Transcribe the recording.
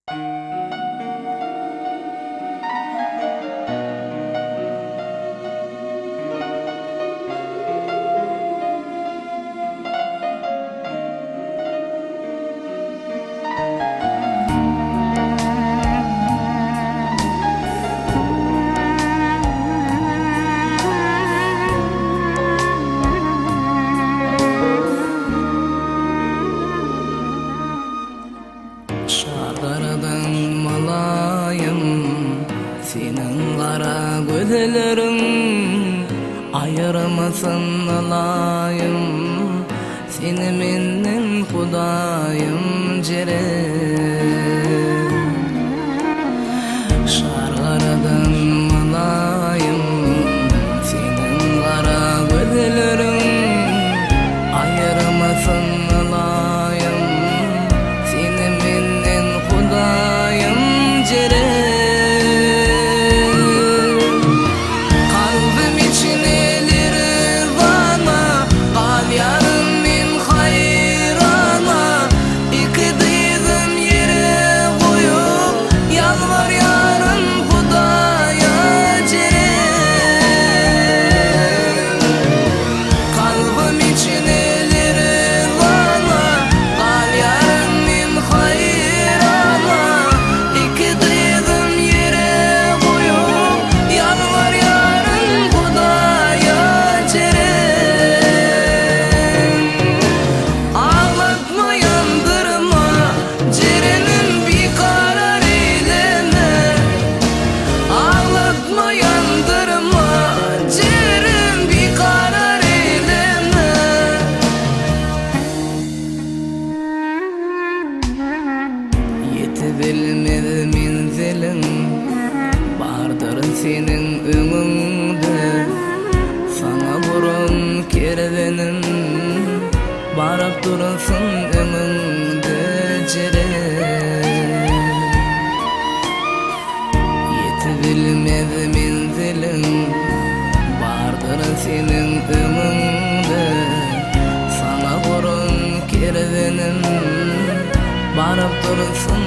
Şarlardan malayım, senin kara gözlerin ayırmasın alayım. Seni menden Hudayım jere. Şarlardan malayım, senin kara gözlerin ayırmasın alayım. Seni menden Hudayım jere. Kalbim için elir bana, kal yarın min hayrana. İki dizim yere koyup yalvar yarın Hudaya jere. Kalbim için elir bana, kal yarın min hayrana. İki dizim yere koyup yalvar yarın Hudaya jere. Ağlatma yandırma, cerenin bir karar eyleme. Ağlatma yandırma, cerenin bir karar eyleme. Yetebilmez menzilim, bardır senin ömründe. Sana burun kervenim, barıp durasın önünde jere. Yetebilmez menzilim, bardır senin ömründe. Sana burun kervenim, barıp durasın